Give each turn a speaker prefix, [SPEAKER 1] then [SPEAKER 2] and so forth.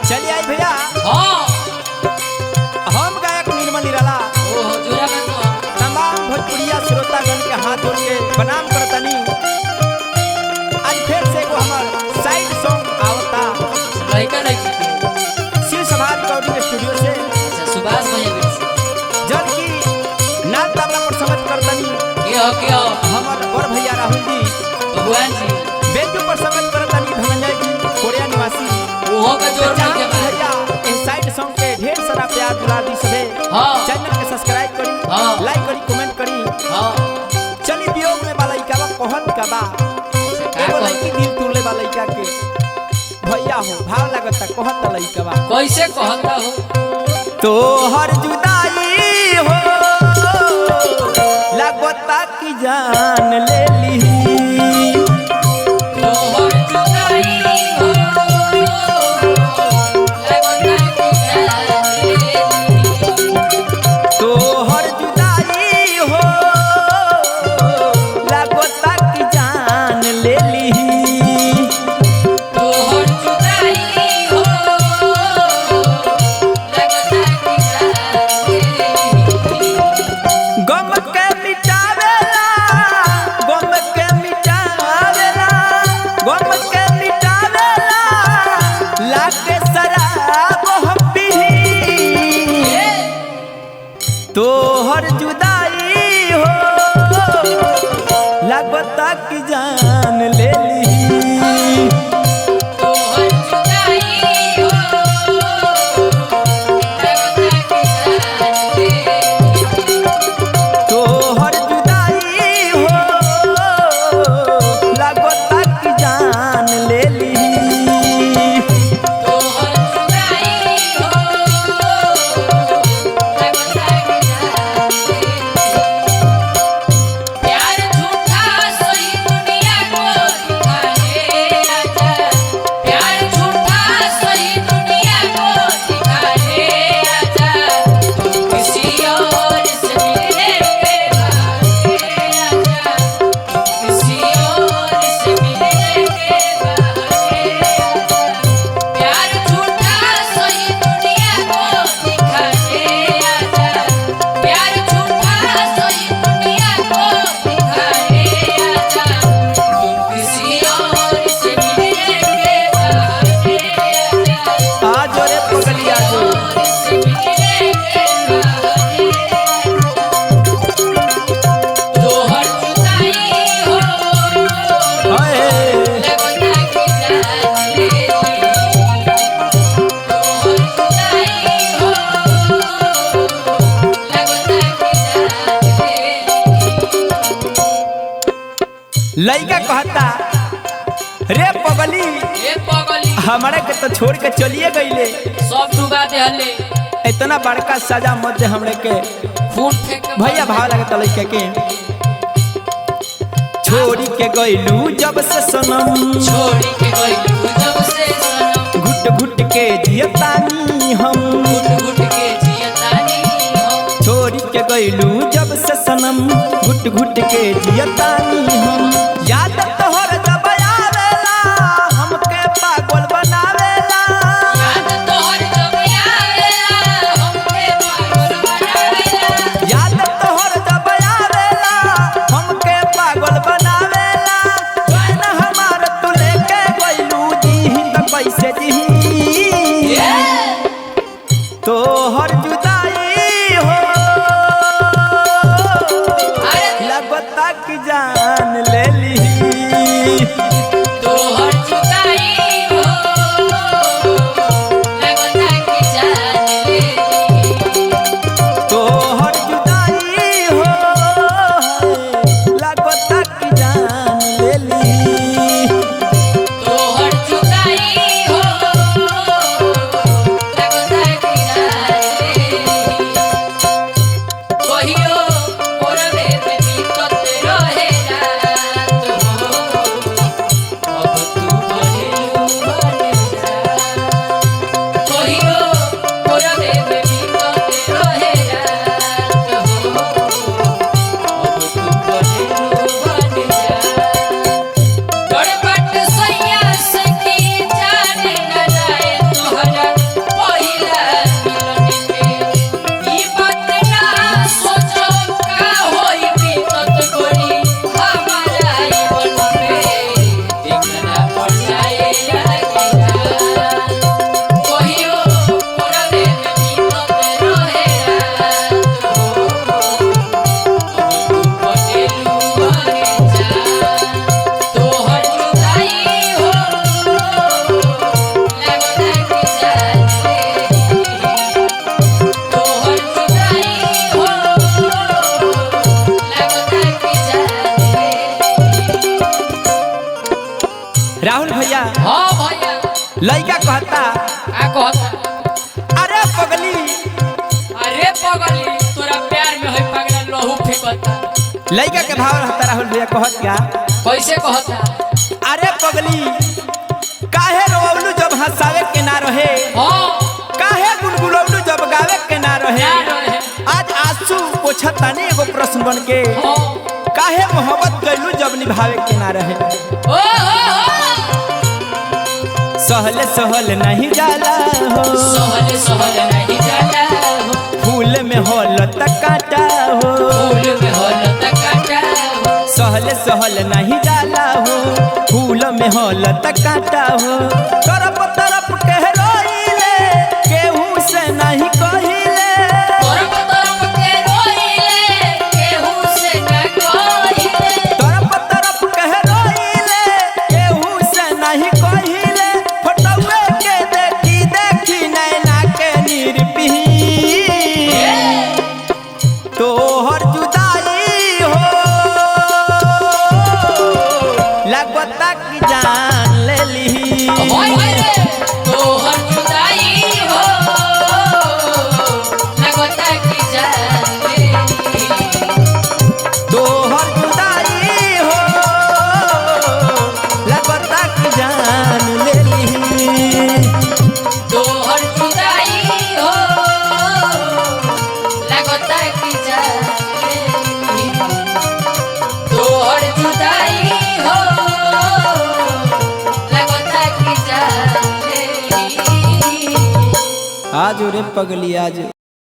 [SPEAKER 1] चलिए आई भैया हम गायक निर्मल निराला तमाम भोजपुरिया श्रोतागण के हाथ जोड़ के प्रणाम करतनी। आज फिर से एगो हमार साइड सॉन्ग आवता शिव सभा रिकॉर्डिंग स्टूडियो से
[SPEAKER 2] सुभाष भैया
[SPEAKER 1] जल की नाम तबला पर समझ करतनी। हमार बड़ भैया राहुल जी
[SPEAKER 2] भगवान जी
[SPEAKER 1] बेंजू पर समझ करतनी। धनंजय जी कोरिया निवासी
[SPEAKER 2] ओहो का जोड़ नहीं के
[SPEAKER 1] भैया इस साइड सॉन्ग के ढेर सारा प्यार दुलार दी सबे। चैनल के सब्सक्राइब करी, लाइक करी, कमेंट करी। चली वियोग में वाला इकाबा कहत का बा एगो लड़की दिल तुरले वाला इका के भैया हो भाव लागता कहत लइका बा
[SPEAKER 2] कैसे कहता हो
[SPEAKER 1] तो हर जुदाई हो लागता की जान ले ली। तो हर जुदाई हो लागता की जान ले ली।
[SPEAKER 2] तो हर जुदाई हो लागता की जान ले ली।
[SPEAKER 1] तो हर जुदाई हो लागता की जान ले ली। लइका कहता रे पगली हमारे के तो छोड़ के चलिए गईले
[SPEAKER 2] सब डुबा दे हले
[SPEAKER 1] इतना बड़का सजा मत दे हमरे के
[SPEAKER 2] खून फेंक
[SPEAKER 1] भैया भाव लगता लइका के छोड़ी के गईलू जब से सनम
[SPEAKER 2] छोड़ी के गईलू जब से सनम
[SPEAKER 1] घुट घुट के जियतानी हम
[SPEAKER 2] घुट घुट के जियतानी हम
[SPEAKER 1] छोड़ी के गईलू जब से सनम घुट घुट के जियतानी हम याद तोहर जब आवेला हमके पागल बनावेला
[SPEAKER 2] याद तोहर जब आवेला हमके पागल बनावेला
[SPEAKER 1] याद तोहर जब आवेला हमके पागल बनावेला जान हमार तू लेके गइलू जी त कैसे जी तोहर जुदाई हो लगता की जान ले ली।
[SPEAKER 2] बढ़ जाए लगे जान कहियो मोरवे में बीतत रहे रात हो बनेलू बने जान तोहर जुदाई हो लगता कि जान तोहर जुदाई हो लगता कि जान
[SPEAKER 1] राहुल भैया
[SPEAKER 2] हाँ भैया
[SPEAKER 1] लड़का कहता
[SPEAKER 2] का कहता
[SPEAKER 1] अरे पगली
[SPEAKER 2] अरे पगली तोरा प्यार में होई पगला लहू फेंकता
[SPEAKER 1] लड़का के भाव रहता राहुल भैया कहत क्या
[SPEAKER 2] कैसे कहता
[SPEAKER 1] अरे पगली काहे रोवलू जब हंसावे के ना रहे
[SPEAKER 2] हाँ
[SPEAKER 1] काहे गुनगुनौलू जब गावे के ना रहे
[SPEAKER 2] ना रहे।
[SPEAKER 1] आज आंसू पोछता नहीं एगो प्रश्न बन के
[SPEAKER 2] हाँ
[SPEAKER 1] काहे मोहब्बत कैलू जब निभावे के ना रहे
[SPEAKER 2] ओ
[SPEAKER 1] सहल सहल नहीं जाला हो
[SPEAKER 2] सहल सहल नहीं जाला हो
[SPEAKER 1] फूल में होल त काटा हो
[SPEAKER 2] फूल में होल त काटा हो
[SPEAKER 1] सहल सहल नहीं जाला हो फूल में होल त काटा हो तरफ तरफ कह रोइले केहू से नहीं कहिले
[SPEAKER 2] तरफ तरफ के रोइले केहू से न कहिले
[SPEAKER 1] तरफ तरफ कह रोइले केहू से नहीं कहिले फोटोए के देखी देखी नैना के निरपी तोहर जुदाई हो लगता कि जान ले ली
[SPEAKER 2] होय रे तोहर जुदाई हो लगता कि जान लेली
[SPEAKER 1] तोहर जुदाई हो लगता कि जान ले ली
[SPEAKER 2] तोहर जुदाई हो लगता कि जान लेली तोहर जुदाई हो लगता कि जान लेली
[SPEAKER 1] आज रे पगली आज